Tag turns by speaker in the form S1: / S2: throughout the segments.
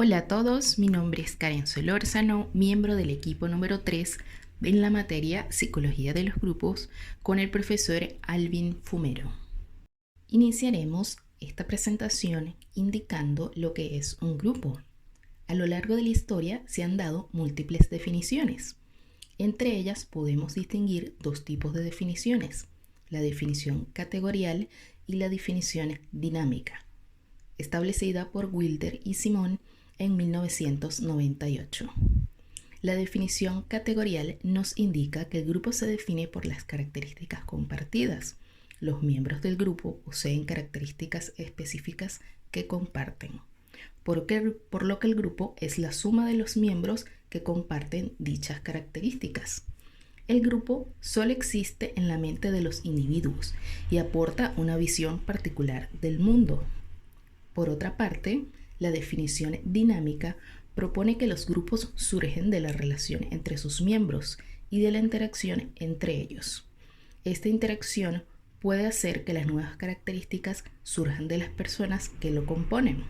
S1: Hola a todos, mi nombre es Karen Solórzano, miembro del equipo número 3 en la materia Psicología de los Grupos con el profesor Alvin Fumero. Iniciaremos esta presentación indicando lo que es un grupo. A lo largo de la historia se han dado múltiples definiciones. Entre ellas podemos distinguir dos tipos de definiciones, la definición categorial y la definición dinámica, establecida por Wilder y Simon en 1998. La definición categorial nos indica que el grupo se define por las características compartidas. Los miembros del grupo poseen características específicas que comparten, por lo que el grupo es la suma de los miembros que comparten dichas características. El grupo solo existe en la mente de los individuos y aporta una visión particular del mundo. Por otra parte, la definición dinámica propone que los grupos surgen de la relación entre sus miembros y de la interacción entre ellos. Esta interacción puede hacer que las nuevas características surjan de las personas que lo componen,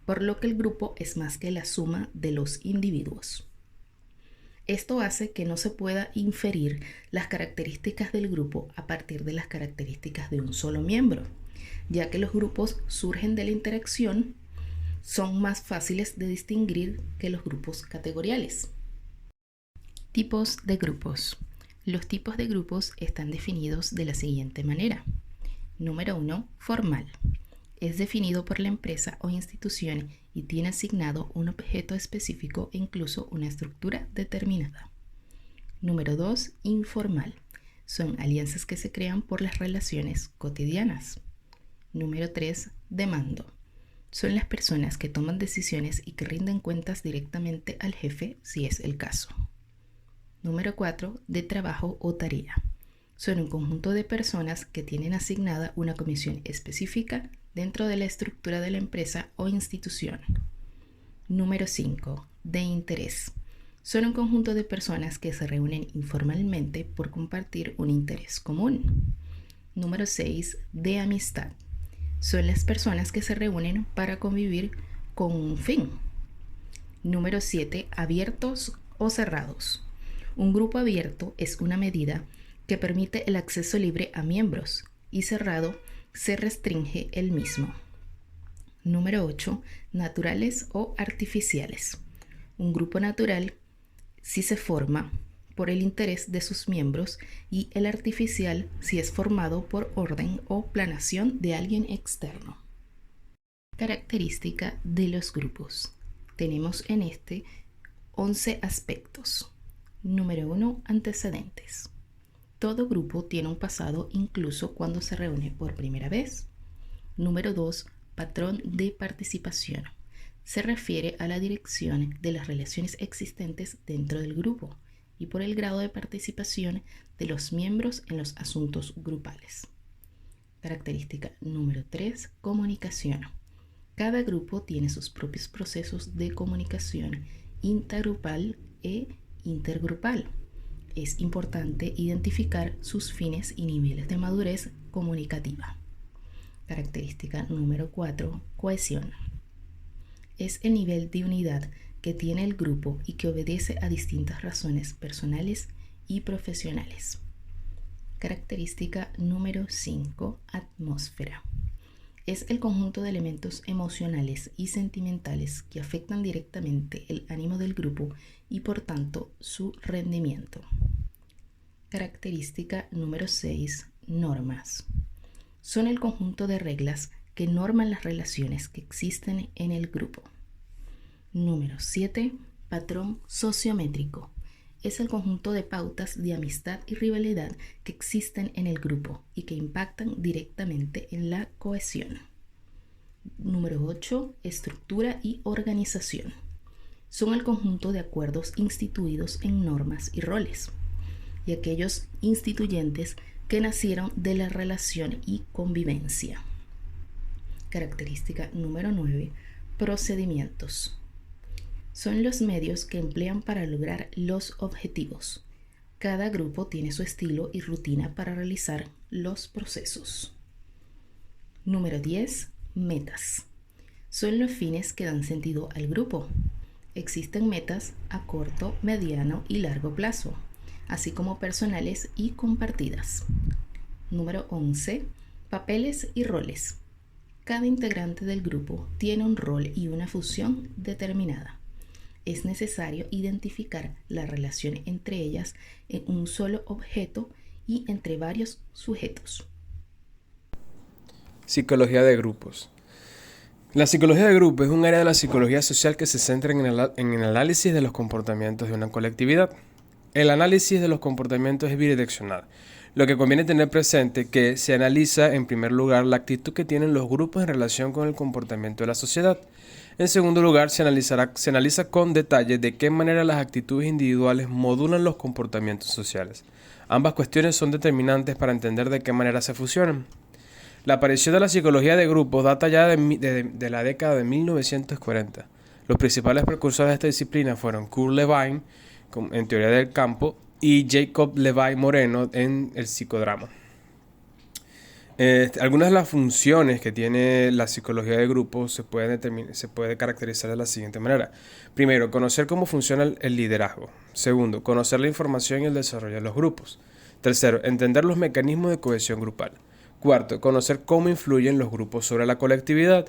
S1: por lo que el grupo es más que la suma de los individuos. Esto hace que no se pueda inferir las características del grupo a partir de las características de un solo miembro, ya que los grupos surgen de la interacción, son más fáciles de distinguir que los grupos categoriales. Tipos de grupos. Los tipos de grupos están definidos de la siguiente manera. Número 1. Formal. Es definido por la empresa o institución y tiene asignado un objeto específico e incluso una estructura determinada. Número 2. Informal. Son alianzas que se crean por las relaciones cotidianas. Número 3. De mando. Son las personas que toman decisiones y que rinden cuentas directamente al jefe si es el caso. Número 4. De trabajo o tarea. Son un conjunto de personas que tienen asignada una comisión específica dentro de la estructura de la empresa o institución. Número 5. De interés. Son un conjunto de personas que se reúnen informalmente por compartir un interés común. Número 6. De amistad. Son las personas que se reúnen para convivir con un fin. Número 7. Abiertos o cerrados. Un grupo abierto es una medida que permite el acceso libre a miembros y cerrado se restringe el mismo. Número 8. Naturales o artificiales. Un grupo natural si se forma por el interés de sus miembros y el artificial si es formado por orden o planeación de alguien externo. Característica de los grupos. Tenemos en este 11 aspectos. Número 1. Antecedentes. Todo grupo tiene un pasado incluso cuando se reúne por primera vez. Número 2. Patrón de participación. Se refiere a la dirección de las relaciones existentes dentro del grupo y por el grado de participación de los miembros en los asuntos grupales. Característica número 3. Comunicación. Cada grupo tiene sus propios procesos de comunicación intergrupal e intergrupal. Es importante identificar sus fines y niveles de madurez comunicativa. Característica número 4. Cohesión. Es el nivel de unidad que tiene el grupo y que obedece a distintas razones personales y profesionales. Característica número 5. Atmósfera. Es el conjunto de elementos emocionales y sentimentales que afectan directamente el ánimo del grupo y por tanto su rendimiento. Característica número 6. Normas. Son el conjunto de reglas que norman las relaciones que existen en el grupo. Número 7. Patrón sociométrico. Es el conjunto de pautas de amistad y rivalidad que existen en el grupo y que impactan directamente en la cohesión. Número 8. Estructura y organización. Son el conjunto de acuerdos instituidos en normas y roles, y aquellos instituyentes que nacieron de la relación y convivencia. Característica número 9. Procedimientos. Son los medios que emplean para lograr los objetivos. Cada grupo tiene su estilo y rutina para realizar los procesos. Número 10. Metas. son los fines que dan sentido al grupo. Existen metas a corto, mediano y largo plazo, así como personales y compartidas. Número 11. Papeles y roles. Cada integrante del grupo tiene un rol y una función determinada. Es necesario identificar la relación entre ellas en un solo objeto y entre varios sujetos.
S2: Psicología de grupos. La psicología de grupo es un área de la psicología social que se centra en el análisis de los comportamientos de una colectividad. El análisis de los comportamientos es bidireccional, lo que conviene tener presente que se analiza en primer lugar la actitud que tienen los grupos en relación con el comportamiento de la sociedad. En segundo lugar, se analiza con detalle de qué manera las actitudes individuales modulan los comportamientos sociales. Ambas cuestiones son determinantes para entender de qué manera se fusionan. La aparición de la psicología de grupos data ya de la década de 1940. Los principales precursores de esta disciplina fueron Kurt Lewin, en teoría del campo, y Jacob Levy Moreno en el psicodrama. Algunas de las funciones que tiene la psicología de grupos se puede caracterizar de la siguiente manera. Primero, conocer cómo funciona el liderazgo. Segundo, conocer la información y el desarrollo de los grupos. Tercero, entender los mecanismos de cohesión grupal. Cuarto, conocer cómo influyen los grupos sobre la colectividad.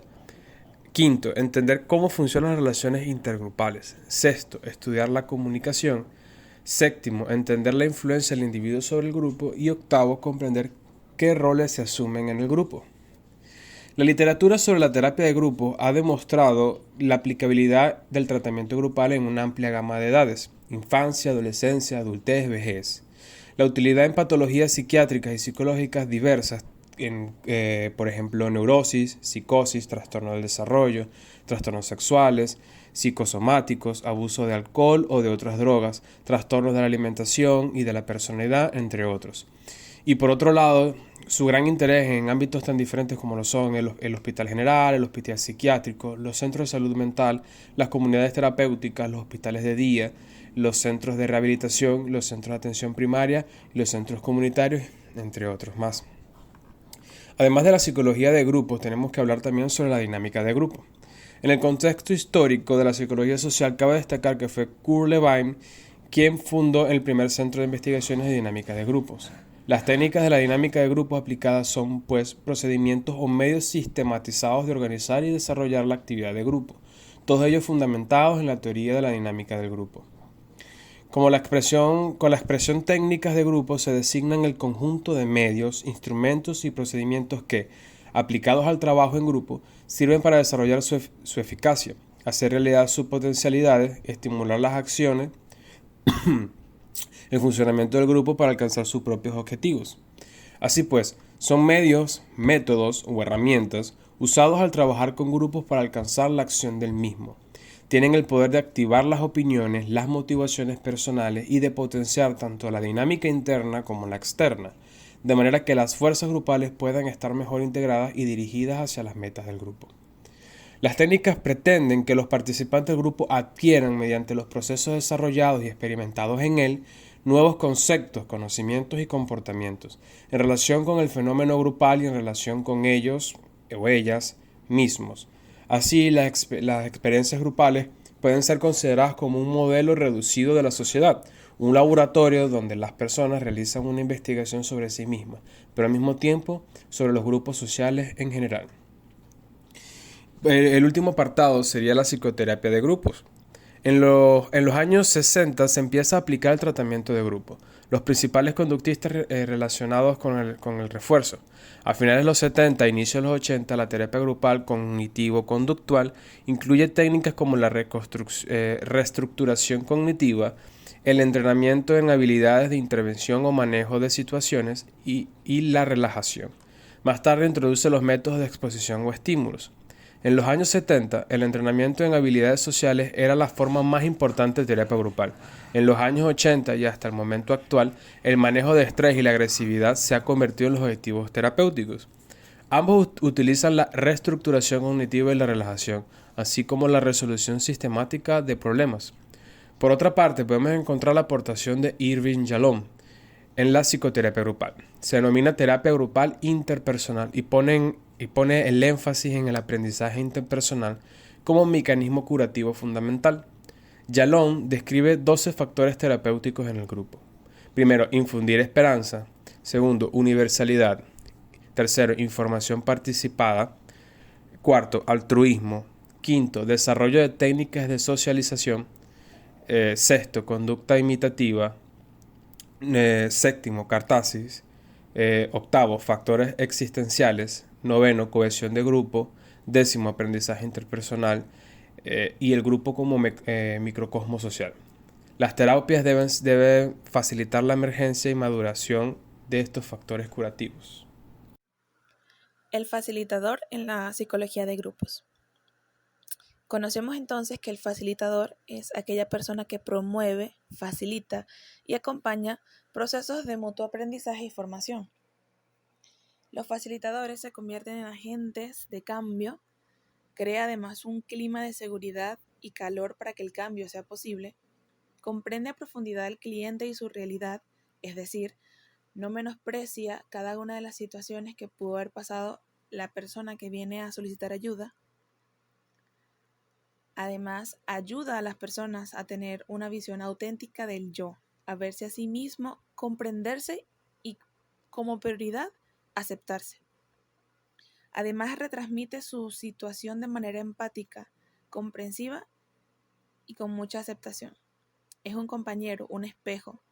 S2: Quinto, entender cómo funcionan las relaciones intergrupales. Sexto, estudiar la comunicación. Séptimo, entender la influencia del individuo sobre el grupo. Y octavo, comprender qué roles se asumen en el grupo. La literatura sobre la terapia de grupo ha demostrado la aplicabilidad del tratamiento grupal en una amplia gama de edades: infancia, adolescencia, adultez, vejez. La utilidad en patologías psiquiátricas y psicológicas diversas, por ejemplo, neurosis, psicosis, trastorno del desarrollo, trastornos sexuales, psicosomáticos, abuso de alcohol o de otras drogas, trastornos de la alimentación y de la personalidad, entre otros. Y por otro lado, su gran interés en ámbitos tan diferentes como lo son el hospital general, el hospital psiquiátrico, los centros de salud mental, las comunidades terapéuticas, los hospitales de día, los centros de rehabilitación, los centros de atención primaria, los centros comunitarios, entre otros más. Además de la psicología de grupos, tenemos que hablar también sobre la dinámica de grupo. En el contexto histórico de la psicología social, cabe destacar que fue Kurt Lewin quien fundó el primer centro de investigaciones de dinámica de grupos. Las técnicas de la dinámica de grupos aplicadas son, pues, procedimientos o medios sistematizados de organizar y desarrollar la actividad de grupo, todos ellos fundamentados en la teoría de la dinámica del grupo. Con la expresión técnicas de grupo se designan el conjunto de medios, instrumentos y procedimientos que, aplicados al trabajo en grupo, sirven para desarrollar su eficacia, hacer realidad sus potencialidades, estimular las acciones, el funcionamiento del grupo para alcanzar sus propios objetivos. Así pues, son medios, métodos o herramientas usados al trabajar con grupos para alcanzar la acción del mismo. Tienen el poder de activar las opiniones, las motivaciones personales y de potenciar tanto la dinámica interna como la externa, de manera que las fuerzas grupales puedan estar mejor integradas y dirigidas hacia las metas del grupo. Las técnicas pretenden que los participantes del grupo adquieran, mediante los procesos desarrollados y experimentados en él, nuevos conceptos, conocimientos y comportamientos en relación con el fenómeno grupal y en relación con ellos o ellas mismos. Así, las experiencias grupales pueden ser consideradas como un modelo reducido de la sociedad, un laboratorio donde las personas realizan una investigación sobre sí mismas, pero al mismo tiempo sobre los grupos sociales en general. El último apartado sería la psicoterapia de grupos. En los años 60 se empieza a aplicar el tratamiento de grupo. Los principales conductistas relacionados con el refuerzo. A finales de los 70 e inicios de los 80, la terapia grupal cognitivo-conductual incluye técnicas como la reestructuración cognitiva, el entrenamiento en habilidades de intervención o manejo de situaciones y la relajación. Más tarde introduce los métodos de exposición o estímulos. En los años 70, el entrenamiento en habilidades sociales era la forma más importante de terapia grupal. En los años 80 y hasta el momento actual, el manejo de estrés y la agresividad se ha convertido en los objetivos terapéuticos. Ambos utilizan la reestructuración cognitiva y la relajación, así como la resolución sistemática de problemas. Por otra parte, podemos encontrar la aportación de Irving Yalom en la psicoterapia grupal. Se denomina terapia grupal interpersonal y pone y pone el énfasis en el aprendizaje interpersonal como mecanismo curativo fundamental. Jalón describe 12 factores terapéuticos en el grupo. Primero, infundir esperanza. Segundo, universalidad. Tercero, información participada. Cuarto, altruismo. Quinto, desarrollo de técnicas de socialización. Sexto, conducta imitativa. Séptimo, cartasis. Octavo, factores existenciales. Noveno, cohesión de grupo. Décimo, aprendizaje interpersonal. Y el grupo como microcosmo social. Las terapias deben facilitar la emergencia y maduración de estos factores curativos.
S3: El facilitador en la psicología de grupos. Conocemos entonces que el facilitador es aquella persona que promueve, facilita y acompaña procesos de mutuo aprendizaje y formación. Los facilitadores se convierten en agentes de cambio, crea además un clima de seguridad y calor para que el cambio sea posible, comprende a profundidad al cliente y su realidad, es decir, no menosprecia cada una de las situaciones que pudo haber pasado la persona que viene a solicitar ayuda. Además, ayuda a las personas a tener una visión auténtica del yo, a verse a sí mismo, comprenderse y, como prioridad, aceptarse. Además, retransmite su situación de manera empática, comprensiva y con mucha aceptación. Es un compañero, un espejo.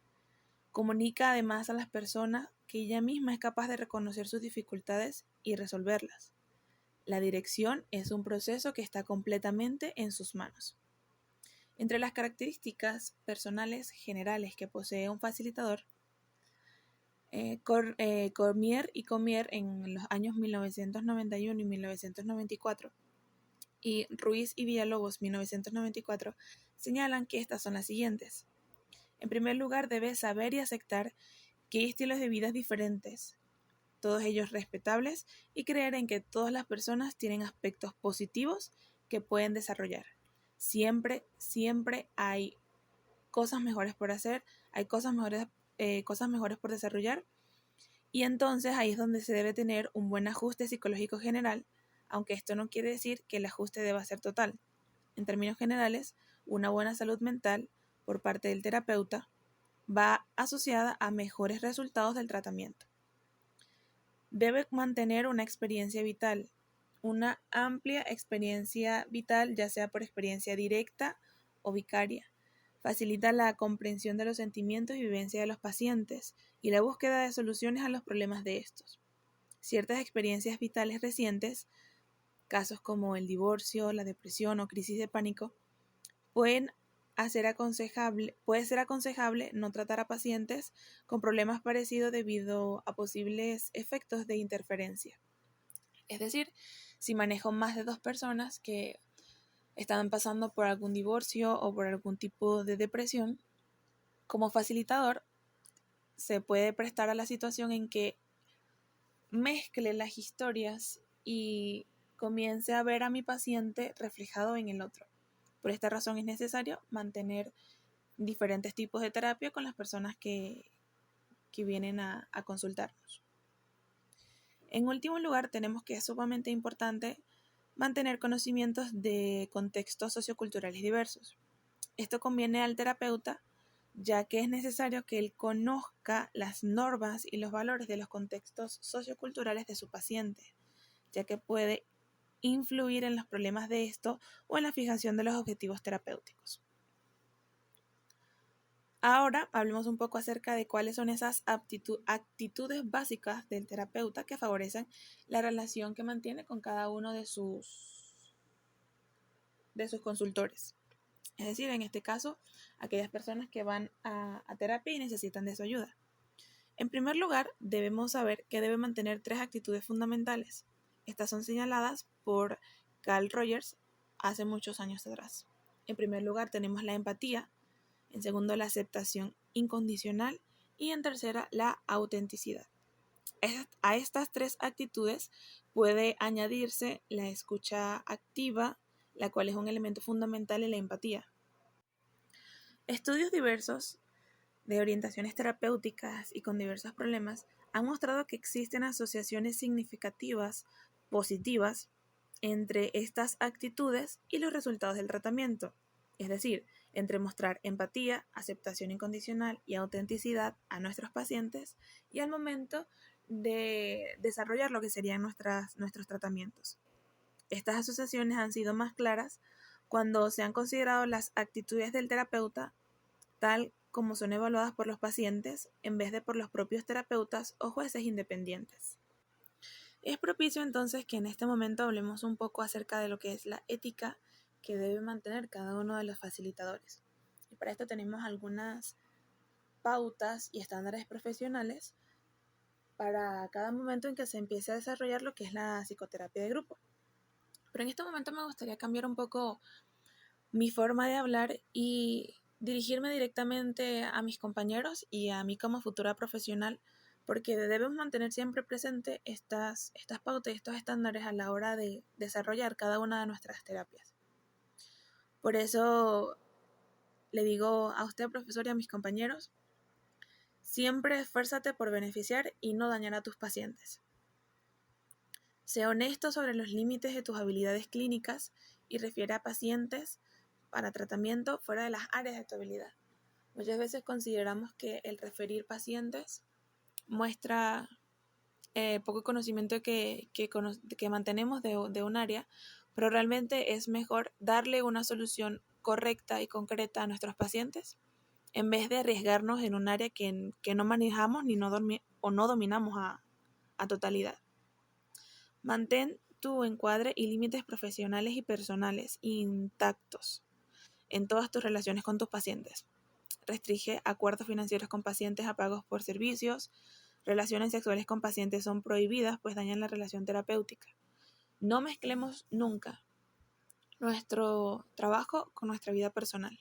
S3: Comunica además a las personas que ella misma es capaz de reconocer sus dificultades y resolverlas. La dirección es un proceso que está completamente en sus manos. Entre las características personales generales que posee un facilitador, Cormier y Comier en los años 1991 y 1994 y Ruiz y Villalobos 1994 señalan que estas son las siguientes. En primer lugar, debe saber y aceptar que hay estilos de vida diferentes, todos ellos respetables, y creer en que todas las personas tienen aspectos positivos que pueden desarrollar. Siempre hay cosas mejores por hacer, hay cosas mejores por desarrollar, y entonces ahí es donde se debe tener un buen ajuste psicológico general, aunque esto no quiere decir que el ajuste deba ser total. En términos generales, una buena salud mental por parte del terapeuta va asociada a mejores resultados del tratamiento. Debe mantener una experiencia vital, una amplia experiencia vital, ya sea por experiencia directa o vicaria. Facilita la comprensión de los sentimientos y vivencia de los pacientes y la búsqueda de soluciones a los problemas de estos. Ciertas experiencias vitales recientes, casos como el divorcio, la depresión o crisis de pánico, puede ser aconsejable no tratar a pacientes con problemas parecidos debido a posibles efectos de interferencia. Es decir, si manejo más de 2 personas que están pasando por algún divorcio o por algún tipo de depresión, como facilitador se puede prestar a la situación en que mezcle las historias y comience a ver a mi paciente reflejado en el otro. Por esta razón es necesario mantener diferentes tipos de terapia con las personas que vienen a consultarnos. En último lugar, tenemos que es sumamente importante mantener conocimientos de contextos socioculturales diversos. Esto conviene al terapeuta, ya que es necesario que él conozca las normas y los valores de los contextos socioculturales de su paciente, ya que puede influir en los problemas de esto o en la fijación de los objetivos terapéuticos. Ahora hablemos un poco acerca de cuáles son esas actitudes básicas del terapeuta que favorecen la relación que mantiene con cada uno de sus consultores. Es decir, en este caso, aquellas personas que van a terapia y necesitan de su ayuda. En primer lugar, debemos saber que debe mantener 3 actitudes fundamentales. Estas son señaladas por Carl Rogers hace muchos años atrás. En primer lugar, tenemos la empatía. En segundo, la aceptación incondicional. Y en tercera, la autenticidad. A estas 3 actitudes puede añadirse la escucha activa, la cual es un elemento fundamental en la empatía. Estudios diversos de orientaciones terapéuticas y con diversos problemas han mostrado que existen asociaciones significativas positivas entre estas actitudes y los resultados del tratamiento, es decir, entre mostrar empatía, aceptación incondicional y autenticidad a nuestros pacientes y al momento de desarrollar lo que serían nuestros tratamientos. Estas asociaciones han sido más claras cuando se han considerado las actitudes del terapeuta tal como son evaluadas por los pacientes en vez de por los propios terapeutas o jueces independientes. Es propicio entonces que en este momento hablemos un poco acerca de lo que es la ética que debe mantener cada uno de los facilitadores. Y para esto tenemos algunas pautas y estándares profesionales para cada momento en que se empiece a desarrollar lo que es la psicoterapia de grupo. Pero en este momento me gustaría cambiar un poco mi forma de hablar y dirigirme directamente a mis compañeros y a mí como futura profesional, porque debemos mantener siempre presente estas pautas y estos estándares a la hora de desarrollar cada una de nuestras terapias. Por eso le digo a usted, profesor, y a mis compañeros, siempre esfuérzate por beneficiar y no dañar a tus pacientes. Sé honesto sobre los límites de tus habilidades clínicas y refiere a pacientes para tratamiento fuera de las áreas de tu habilidad. Muchas veces consideramos que el referir pacientes muestra poco conocimiento que mantenemos de un área, pero realmente es mejor darle una solución correcta y concreta a nuestros pacientes en vez de arriesgarnos en un área que no manejamos o no dominamos a totalidad. Mantén tu encuadre y límites profesionales y personales intactos en todas tus relaciones con tus pacientes. Restringe acuerdos financieros con pacientes a pagos por servicios. Relaciones sexuales con pacientes son prohibidas, pues dañan la relación terapéutica. No mezclemos nunca nuestro trabajo con nuestra vida personal.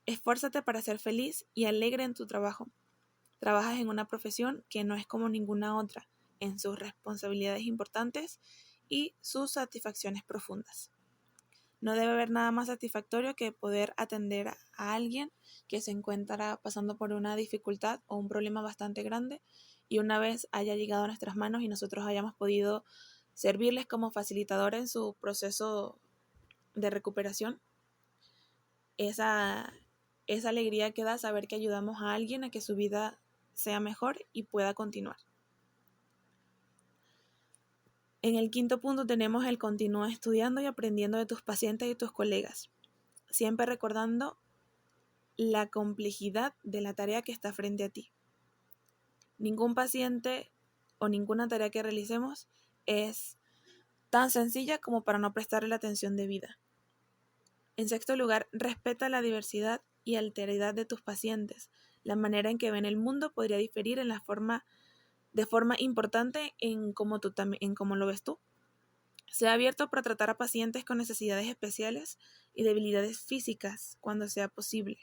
S3: Esfuérzate para ser feliz y alegre en tu trabajo. Trabajas en una profesión que no es como ninguna otra, en sus responsabilidades importantes y sus satisfacciones profundas. No debe haber nada más satisfactorio que poder atender a alguien que se encuentra pasando por una dificultad o un problema bastante grande y una vez haya llegado a nuestras manos y nosotros hayamos podido servirles como facilitador en su proceso de recuperación, esa alegría que da saber que ayudamos a alguien a que su vida sea mejor y pueda continuar. En el quinto punto tenemos el continúa estudiando y aprendiendo de tus pacientes y tus colegas, siempre recordando la complejidad de la tarea que está frente a ti. Ningún paciente o ninguna tarea que realicemos es tan sencilla como para no prestarle la atención debida. En sexto lugar, respeta la diversidad y alteridad de tus pacientes. La manera en que ven el mundo podría diferir de forma importante en cómo lo ves tú. Sea abierto para tratar a pacientes con necesidades especiales y debilidades físicas cuando sea posible.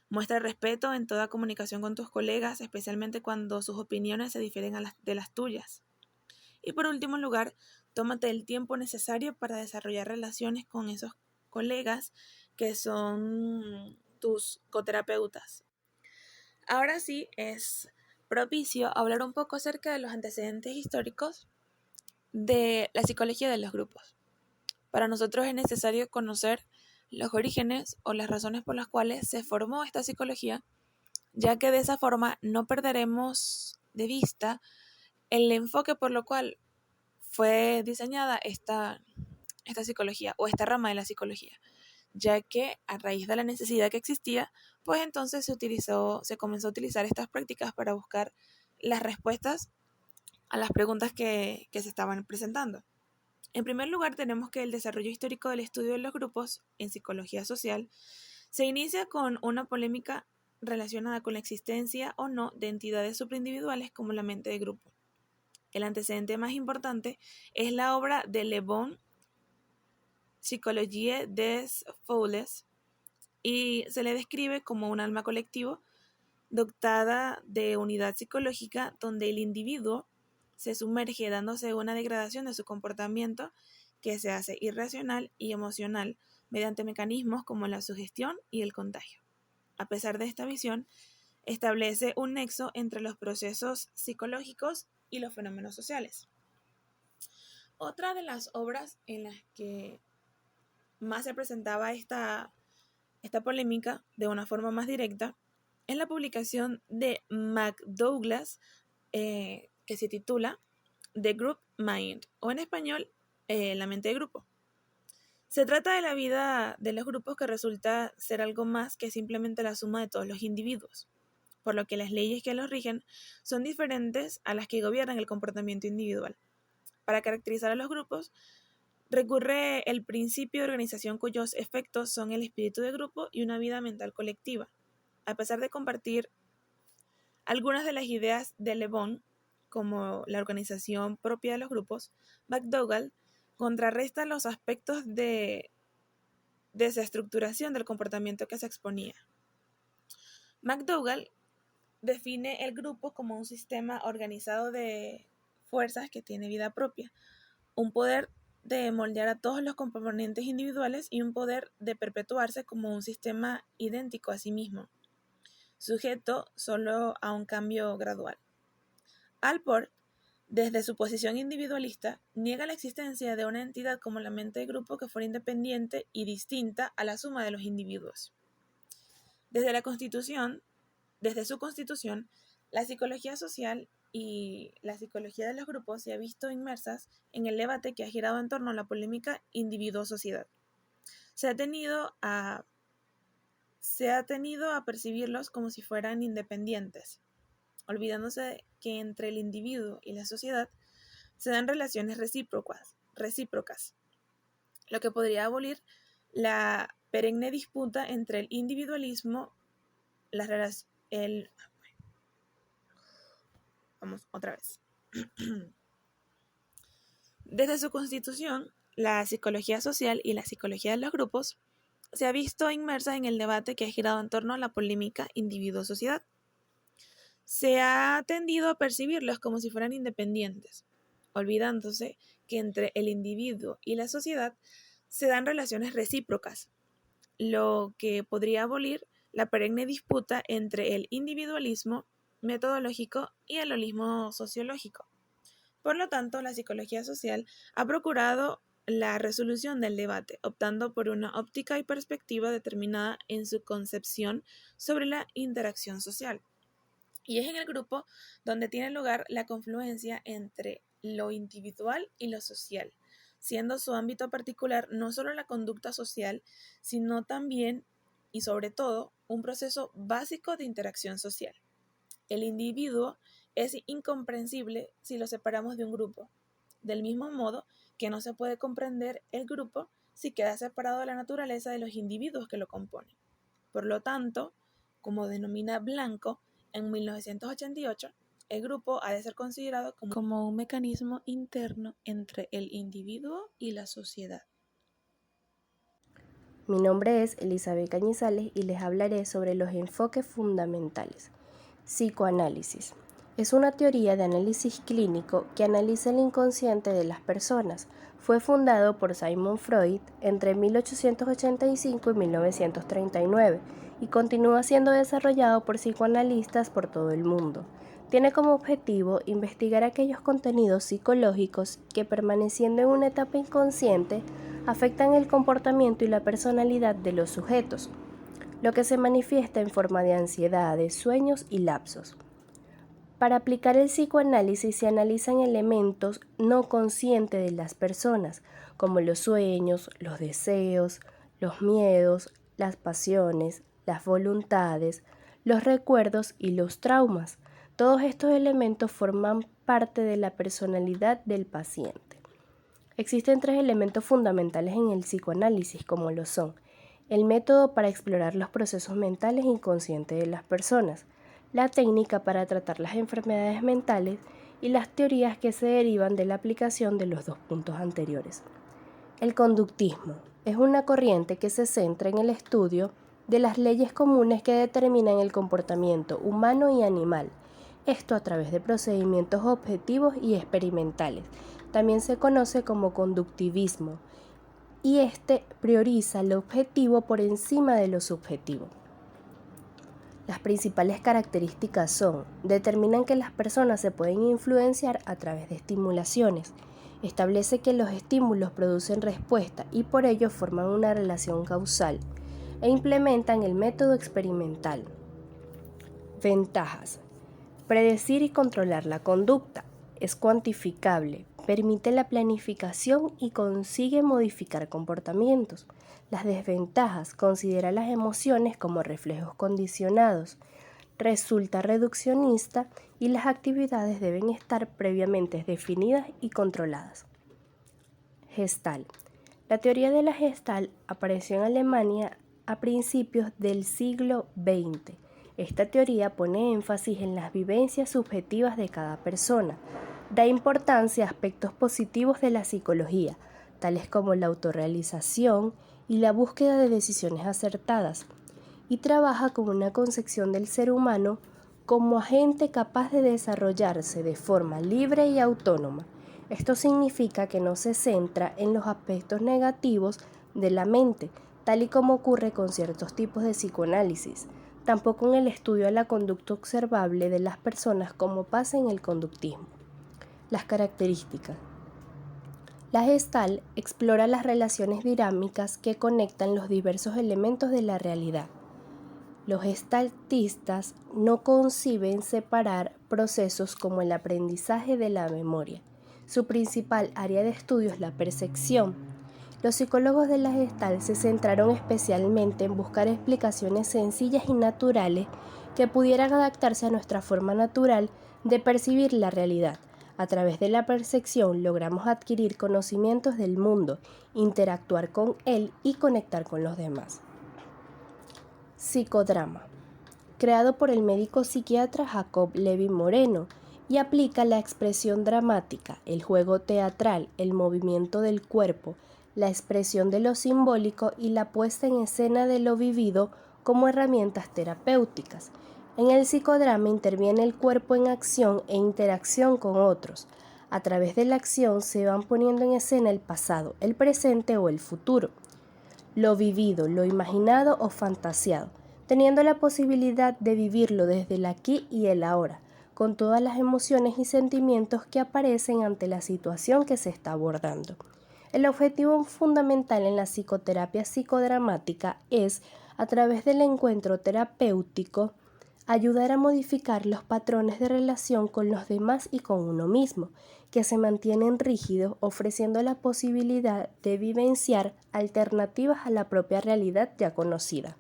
S3: Muestra respeto en toda comunicación con tus colegas, especialmente cuando sus opiniones se difieren de las tuyas. Y por último lugar, tómate el tiempo necesario para desarrollar relaciones con esos colegas que son tus coterapeutas. Ahora sí es propicio hablar un poco acerca de los antecedentes históricos de la psicología de los grupos. Para nosotros es necesario conocer los orígenes o las razones por las cuales se formó esta psicología, ya que de esa forma no perderemos de vista el enfoque por lo cual fue diseñada esta psicología o esta rama de la psicología, ya que a raíz de la necesidad que existía, pues entonces se comenzó a utilizar estas prácticas para buscar las respuestas a las preguntas que se estaban presentando. En primer lugar, tenemos que el desarrollo histórico del estudio de los grupos en psicología social se inicia con una polémica relacionada con la existencia o no de entidades superindividuales como la mente de grupo. El antecedente más importante es la obra de Le Bon, Psychologie des Foules, y se le describe como un alma colectivo dotada de unidad psicológica donde el individuo se sumerge dándose una degradación de su comportamiento que se hace irracional y emocional mediante mecanismos como la sugestión y el contagio. A pesar de esta visión, establece un nexo entre los procesos psicológicos y los fenómenos sociales. Otra de las obras en las que más se presentaba esta polémica de una forma más directa es la publicación de McDouglas, que se titula The Group Mind, o en español, La mente de grupo. Se trata de la vida de los grupos, que resulta ser algo más que simplemente la suma de todos los individuos, por lo que las leyes que los rigen son diferentes a las que gobiernan el comportamiento individual. Para caracterizar a los grupos, recurre el principio de organización, cuyos efectos son el espíritu de grupo y una vida mental colectiva. A pesar de compartir algunas de las ideas de Le Bon, como la organización propia de los grupos, McDougall contrarresta los aspectos de desestructuración del comportamiento que se exponía. McDougall define el grupo como un sistema organizado de fuerzas que tiene vida propia, un poder de moldear a todos los componentes individuales y un poder de perpetuarse como un sistema idéntico a sí mismo, sujeto solo a un cambio gradual. Allport, desde su posición individualista, niega la existencia de una entidad como la mente de grupo que fuera independiente y distinta a la suma de los individuos. Desde su constitución, la psicología social y la psicología de los grupos se ha visto inmersas en el debate que ha girado en torno a la polémica individuo-sociedad. Se ha tenido a percibirlos como si fueran independientes, olvidándose que entre el individuo y la sociedad se dan relaciones recíprocas, lo que podría abolir la perenne disputa entre el individualismo, Desde su constitución, la psicología social y la psicología de los grupos se ha visto inmersa en el debate que ha girado en torno a la polémica individuo-sociedad. Se ha tendido a percibirlos como si fueran independientes, olvidándose que entre el individuo y la sociedad se dan relaciones recíprocas, lo que podría abolir la perenne disputa entre el individualismo metodológico y el holismo sociológico. Por lo tanto, la psicología social ha procurado la resolución del debate, optando por una óptica y perspectiva determinada en su concepción sobre la interacción social. Y es en el grupo donde tiene lugar la confluencia entre lo individual y lo social, siendo su ámbito particular no solo la conducta social, sino también y sobre todo un proceso básico de interacción social. El individuo es incomprensible si lo separamos de un grupo, del mismo modo que no se puede comprender el grupo si queda separado de la naturaleza de los individuos que lo componen. Por lo tanto, como denomina Blanco en 1988, el grupo ha de ser considerado como un mecanismo interno entre el individuo y la sociedad.
S4: Mi nombre es Elizabeth Cañizales y les hablaré sobre los enfoques fundamentales. Psicoanálisis. Es una teoría de análisis clínico que analiza el inconsciente de las personas. Fue fundado por Sigmund Freud entre 1885 y 1939 y continúa siendo desarrollado por psicoanalistas por todo el mundo. Tiene como objetivo investigar aquellos contenidos psicológicos que, permaneciendo en una etapa inconsciente, afectan el comportamiento y la personalidad de los sujetos, lo que se manifiesta en forma de ansiedades, sueños y lapsos. Para aplicar el psicoanálisis se analizan elementos no conscientes de las personas, como los sueños, los deseos, los miedos, las pasiones, las voluntades, los recuerdos y los traumas. Todos estos elementos forman parte de la personalidad del paciente. Existen 3 elementos fundamentales en el psicoanálisis, como lo son: el método para explorar los procesos mentales inconscientes de las personas, la técnica para tratar las enfermedades mentales y las teorías que se derivan de la aplicación de los 2 puntos anteriores. El conductismo es una corriente que se centra en el estudio de las leyes comunes que determinan el comportamiento humano y animal, esto a través de procedimientos objetivos y experimentales. También se conoce como conductivismo, y este prioriza lo objetivo por encima de lo subjetivo. Las principales características determinan que las personas se pueden influenciar a través de estimulaciones, Establece que los estímulos producen respuesta y por ello forman una relación causal e implementan el método experimental. Ventajas. Predecir y controlar la conducta. Es cuantificable, permite la planificación y consigue modificar comportamientos. Las desventajas. Considera las emociones como reflejos condicionados. Resulta reduccionista y las actividades deben estar previamente definidas y controladas. Gestalt. La teoría de la Gestalt apareció en Alemania a principios del siglo XX. Esta teoría pone énfasis en las vivencias subjetivas de cada persona. Da importancia a aspectos positivos de la psicología, tales como la autorrealización y la búsqueda de decisiones acertadas, y trabaja con una concepción del ser humano como agente capaz de desarrollarse de forma libre y autónoma. Esto significa que no se centra en los aspectos negativos de la mente, tal y como ocurre con ciertos tipos de psicoanálisis, tampoco en el estudio de la conducta observable de las personas como pasa en el conductismo. Las características. La Gestalt explora las relaciones dinámicas que conectan los diversos elementos de la realidad. Los gestaltistas no conciben separar procesos como el aprendizaje de la memoria. Su principal área de estudio es la percepción. Los psicólogos de la Gestalt se centraron especialmente en buscar explicaciones sencillas y naturales que pudieran adaptarse a nuestra forma natural de percibir la realidad. A través de la percepción logramos adquirir conocimientos del mundo, interactuar con él y conectar con los demás. Psicodrama. Creado por el médico psiquiatra Jacob Levin Moreno y aplica la expresión dramática, el juego teatral, el movimiento del cuerpo, la expresión de lo simbólico y la puesta en escena de lo vivido como herramientas terapéuticas. En el psicodrama interviene el cuerpo en acción e interacción con otros. A través de la acción se van poniendo en escena el pasado, el presente o el futuro, lo vivido, lo imaginado o fantaseado, teniendo la posibilidad de vivirlo desde el aquí y el ahora, con todas las emociones y sentimientos que aparecen ante la situación que se está abordando. El objetivo fundamental en la psicoterapia psicodramática es, a través del encuentro terapéutico, ayudar a modificar los patrones de relación con los demás y con uno mismo, que se mantienen rígidos, ofreciendo la posibilidad de vivenciar alternativas a la propia realidad ya conocida.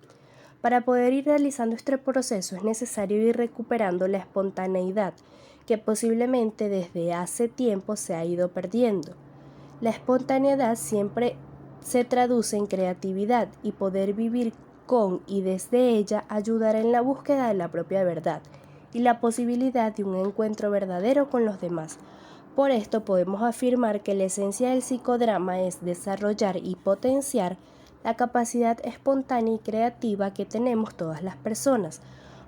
S4: Para poder ir realizando este proceso es necesario ir recuperando la espontaneidad que posiblemente desde hace tiempo se ha ido perdiendo. La espontaneidad siempre se traduce en creatividad y poder vivir con y desde ella ayudará en la búsqueda de la propia verdad y la posibilidad de un encuentro verdadero con los demás. Por esto podemos afirmar que la esencia del psicodrama es desarrollar y potenciar la capacidad espontánea y creativa que tenemos todas las personas.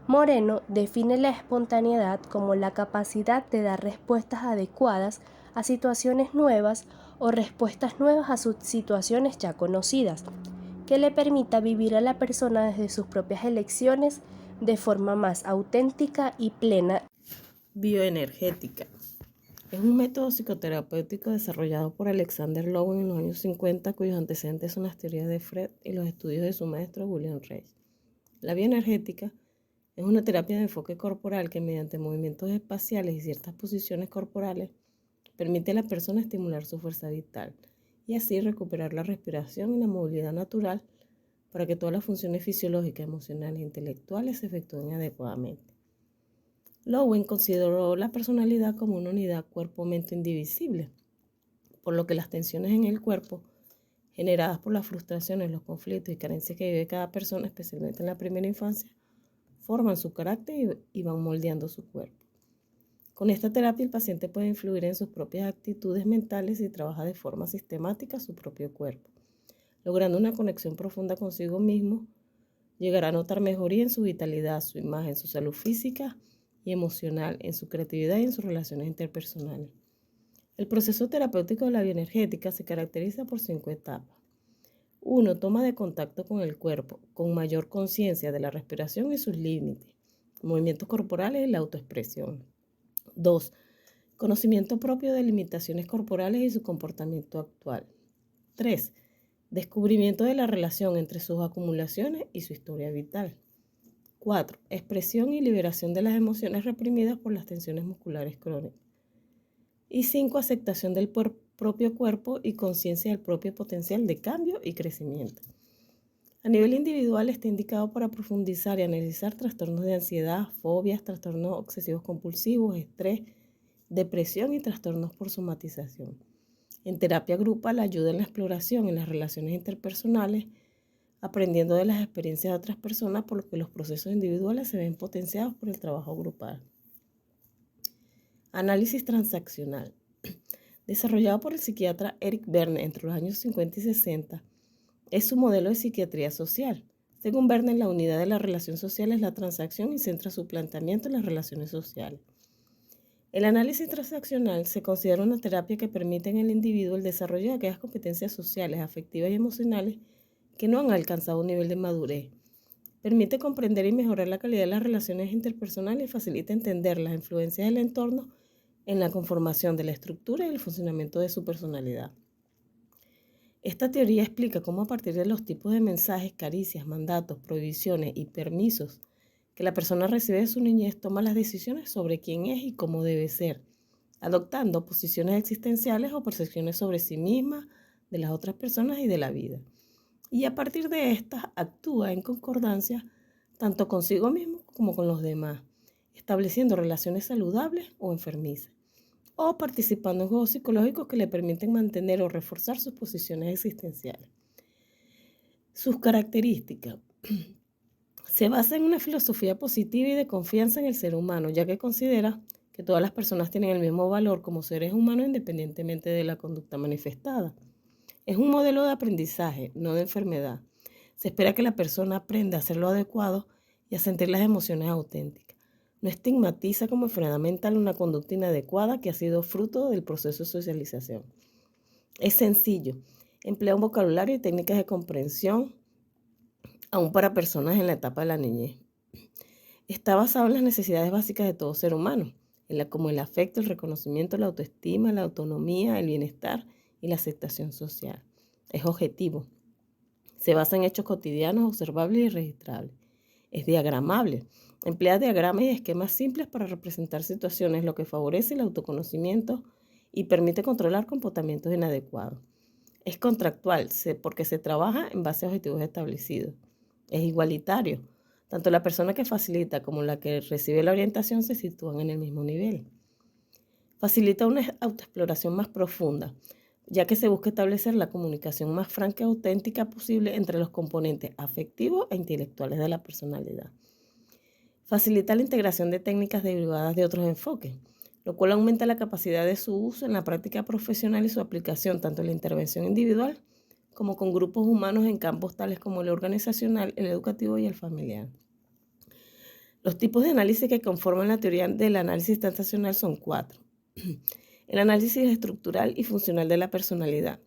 S4: Moreno define la espontaneidad como la capacidad de dar respuestas adecuadas a situaciones nuevas o respuestas nuevas a situaciones ya conocidas, que le permita vivir a la persona desde sus propias elecciones de forma más auténtica y plena.
S5: Bioenergética. Es un método psicoterapéutico desarrollado por Alexander Lowen en los años 50, cuyos antecedentes son las teorías de Freud y los estudios de su maestro William Reich. La bioenergética es una terapia de enfoque corporal que mediante movimientos espaciales y ciertas posiciones corporales permite a la persona estimular su fuerza vital y así recuperar la respiración y la movilidad natural para que todas las funciones fisiológicas, emocionales e intelectuales se efectúen adecuadamente. Lowen consideró la personalidad como una unidad cuerpo-mente indivisible, por lo que las tensiones en el cuerpo, generadas por las frustraciones, los conflictos y carencias que vive cada persona, especialmente en la primera infancia, forman su carácter y van moldeando su cuerpo. Con esta terapia el paciente puede influir en sus propias actitudes mentales y trabaja de forma sistemática su propio cuerpo, logrando una conexión profunda consigo mismo. Llegará a notar mejoría en su vitalidad, su imagen, su salud física y emocional, en su creatividad y en sus relaciones interpersonales. El proceso terapéutico de la bioenergética se caracteriza por 5 etapas. 1. Toma de contacto con el cuerpo, con mayor conciencia de la respiración y sus límites, movimientos corporales y la autoexpresión. 2. Conocimiento propio de limitaciones corporales y su comportamiento actual. 3. Descubrimiento de la relación entre sus acumulaciones y su historia vital. 4. Expresión y liberación de las emociones reprimidas por las tensiones musculares crónicas. Y 5. Aceptación del propio cuerpo y conciencia del propio potencial de cambio y crecimiento. A nivel individual está indicado para profundizar y analizar trastornos de ansiedad, fobias, trastornos obsesivos compulsivos, estrés, depresión y trastornos por somatización. En terapia grupal ayuda en la exploración en las relaciones interpersonales, aprendiendo de las experiencias de otras personas, por lo que los procesos individuales se ven potenciados por el trabajo grupal. Análisis transaccional. Desarrollado por el psiquiatra Eric Berne entre los años 50 y 60, es su modelo de psiquiatría social. Según Berne, la unidad de la relación social es la transacción y centra su planteamiento en las relaciones sociales. El análisis transaccional se considera una terapia que permite en el individuo el desarrollo de aquellas competencias sociales, afectivas y emocionales que no han alcanzado un nivel de madurez. Permite comprender y mejorar la calidad de las relaciones interpersonales y facilita entender las influencias del entorno en la conformación de la estructura y el funcionamiento de su personalidad. Esta teoría explica cómo a partir de los tipos de mensajes, caricias, mandatos, prohibiciones y permisos que la persona recibe de su niñez toma las decisiones sobre quién es y cómo debe ser, adoptando posiciones existenciales o percepciones sobre sí misma, de las otras personas y de la vida. Y a partir de estas actúa en concordancia tanto consigo mismo como con los demás, estableciendo relaciones saludables o enfermizas, o participando en juegos psicológicos que le permiten mantener o reforzar sus posiciones existenciales. Sus características. Se basa en una filosofía positiva y de confianza en el ser humano, ya que considera que todas las personas tienen el mismo valor como seres humanos independientemente de la conducta manifestada. Es un modelo de aprendizaje, no de enfermedad. Se espera que la persona aprenda a hacer lo adecuado y a sentir las emociones auténticas. No estigmatiza como enfermedad mental una conducta inadecuada que ha sido fruto del proceso de socialización. Es sencillo, emplea un vocabulario y técnicas de comprensión aún para personas en la etapa de la niñez. Está basado en las necesidades básicas de todo ser humano, como el afecto, el reconocimiento, la autoestima, la autonomía, el bienestar y la aceptación social. Es objetivo. Se basa en hechos cotidianos, observables y registrables. Es diagramable. Emplea diagramas y esquemas simples para representar situaciones, lo que favorece el autoconocimiento y permite controlar comportamientos inadecuados. Es contractual, porque se trabaja en base a objetivos establecidos. Es igualitario. Tanto la persona que facilita como la que recibe la orientación se sitúan en el mismo nivel. Facilita una autoexploración más profunda, ya que se busca establecer la comunicación más franca y auténtica posible entre los componentes afectivos e intelectuales de la personalidad. Facilita la integración de técnicas derivadas de otros enfoques, lo cual aumenta la capacidad de su uso en la práctica profesional y su aplicación tanto en la intervención individual como con grupos humanos en campos tales como el organizacional, el educativo y el familiar. Los tipos de análisis que conforman la teoría del análisis transaccional son 4. El análisis estructural y funcional de la personalidad.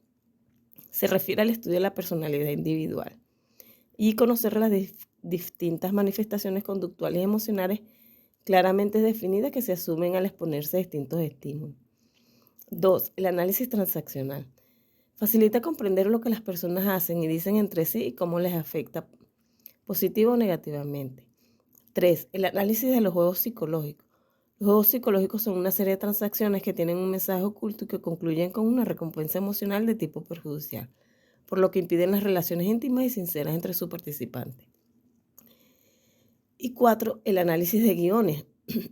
S5: Se refiere al estudio de la personalidad individual y conocer las distintas manifestaciones conductuales y emocionales claramente definidas que se asumen al exponerse a distintos estímulos. 2. El análisis transaccional. Facilita comprender lo que las personas hacen y dicen entre sí y cómo les afecta positivo o negativamente. 3. El análisis de los juegos psicológicos. Los juegos psicológicos son una serie de transacciones que tienen un mensaje oculto y que concluyen con una recompensa emocional de tipo perjudicial, por lo que impiden las relaciones íntimas y sinceras entre sus participantes. Y 4. El análisis de guiones.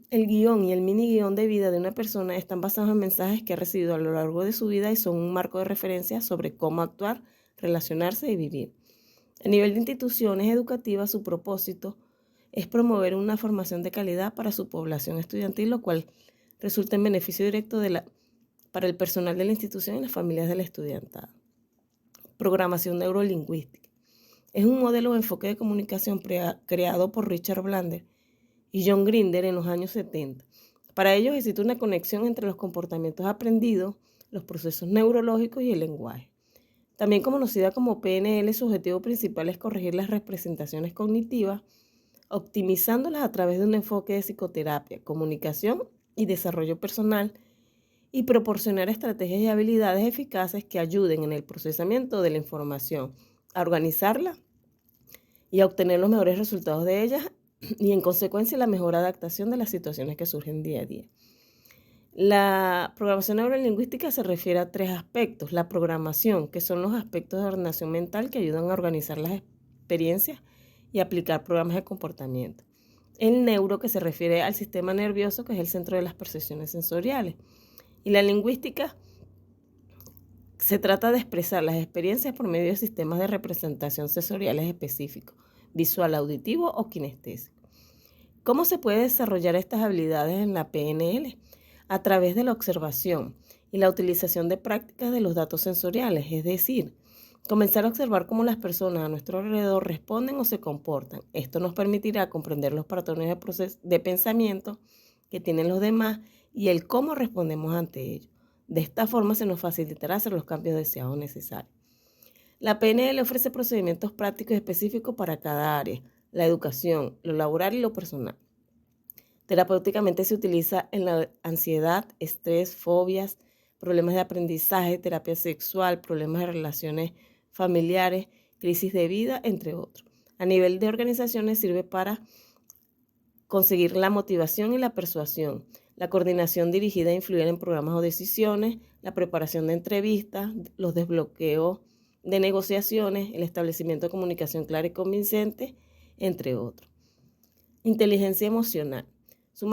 S5: El guión y el mini guión de vida de una persona están basados en mensajes que ha recibido a lo largo de su vida y son un marco de referencia sobre cómo actuar, relacionarse y vivir. A nivel de instituciones educativas, su propósito es promover una formación de calidad para su población estudiantil, lo cual resulta en beneficio directo para el personal de la institución y las familias del estudiantado. Programación neurolingüística. Es un modelo de enfoque de comunicación creado por Richard Bandler y John Grinder en los años 70. Para ellos existe una conexión entre los comportamientos aprendidos, los procesos neurológicos y el lenguaje. También conocida como PNL, su objetivo principal es corregir las representaciones cognitivas, optimizándolas a través de un enfoque de psicoterapia, comunicación y desarrollo personal y proporcionar estrategias y habilidades eficaces que ayuden en el procesamiento de la información, a organizarla y a obtener los mejores resultados de ellas y en consecuencia la mejor adaptación de las situaciones que surgen día a día. La programación neurolingüística se refiere a 3 aspectos. La programación, que son los aspectos de ordenación mental que ayudan a organizar las experiencias y aplicar programas de comportamiento. El neuro, que se refiere al sistema nervioso, que es el centro de las percepciones sensoriales. Y la lingüística se trata de expresar las experiencias por medio de sistemas de representación sensoriales específicos, visual, auditivo o kinestésico. ¿Cómo se puede desarrollar estas habilidades en la PNL? A través de la observación y la utilización de prácticas de los datos sensoriales, es decir, comenzar a observar cómo las personas a nuestro alrededor responden o se comportan. Esto nos permitirá comprender los patrones de pensamiento que tienen los demás y el cómo respondemos ante ellos. De esta forma se nos facilitará hacer los cambios deseados o necesarios. La PNL ofrece procedimientos prácticos específicos para cada área, la educación, lo laboral y lo personal. Terapéuticamente se utiliza en la ansiedad, estrés, fobias, problemas de aprendizaje, terapia sexual, problemas de relaciones familiares, crisis de vida, entre otros. A nivel de organizaciones sirve para conseguir la motivación y la persuasión, la coordinación dirigida a influir en programas o decisiones, la preparación de entrevistas, los desbloqueos de negociaciones, el establecimiento de comunicación clara y convincente, entre otros. Inteligencia emocional. Su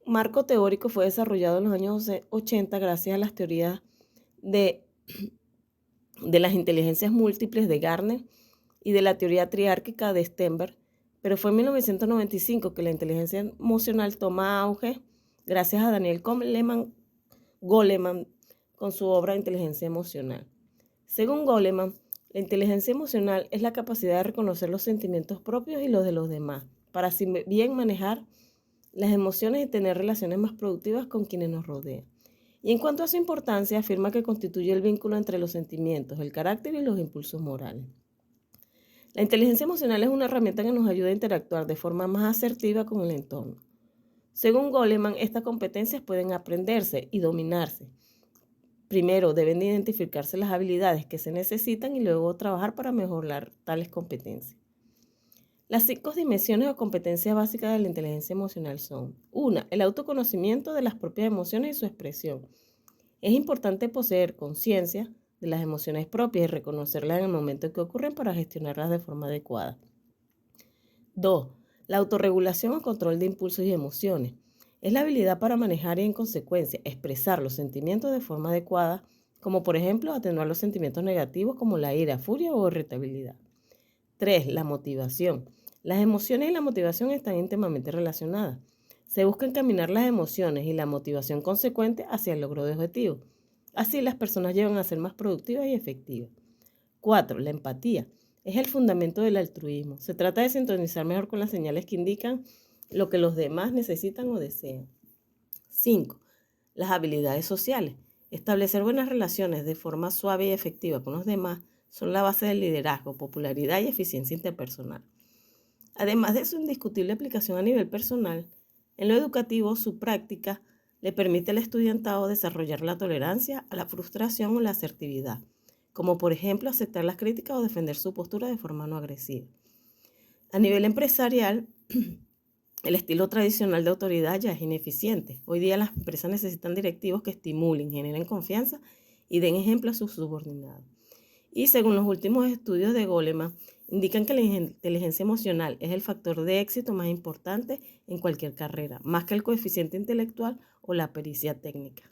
S5: marco teórico fue desarrollado en los años 80 gracias a las teorías de las inteligencias múltiples de Gardner y de la teoría triárquica de Stenberg, pero fue en 1995 que la inteligencia emocional toma auge gracias a Daniel Goleman con su obra Inteligencia emocional. Según Goleman, la inteligencia emocional es la capacidad de reconocer los sentimientos propios y los de los demás, para así bien manejar las emociones y tener relaciones más productivas con quienes nos rodean. Y en cuanto a su importancia, afirma que constituye el vínculo entre los sentimientos, el carácter y los impulsos morales. La inteligencia emocional es una herramienta que nos ayuda a interactuar de forma más asertiva con el entorno. Según Goleman, estas competencias pueden aprenderse y dominarse. Primero deben de identificarse las habilidades que se necesitan y luego trabajar para mejorar tales competencias. Las 5 dimensiones o competencias básicas de la inteligencia emocional son: 1. El autoconocimiento de las propias emociones y su expresión. Es importante poseer conciencia de las emociones propias y reconocerlas en el momento en que ocurren para gestionarlas de forma adecuada. 2. La autorregulación o control de impulsos y emociones. Es la habilidad para manejar y, en consecuencia, expresar los sentimientos de forma adecuada, como por ejemplo atenuar los sentimientos negativos como la ira, furia o irritabilidad. 3. La motivación. Las emociones y la motivación están íntimamente relacionadas. Se busca encaminar las emociones y la motivación consecuente hacia el logro de objetivos. Así las personas llegan a ser más productivas y efectivas. 4. La empatía. Es el fundamento del altruismo. Se trata de sintonizar mejor con las señales que indican lo que los demás necesitan o desean. 5. Las habilidades sociales. Establecer buenas relaciones de forma suave y efectiva con los demás son la base del liderazgo, popularidad y eficiencia interpersonal. Además de su indiscutible aplicación a nivel personal, en lo educativo su práctica le permite al estudiantado desarrollar la tolerancia a la frustración o la asertividad, como por ejemplo aceptar las críticas o defender su postura de forma no agresiva. A nivel empresarial, el estilo tradicional de autoridad ya es ineficiente. Hoy día las empresas necesitan directivos que estimulen, generen confianza y den ejemplo a sus subordinados. Y según los últimos estudios de Goleman, indican que la inteligencia emocional es el factor de éxito más importante en cualquier carrera, más que el coeficiente intelectual o la pericia técnica.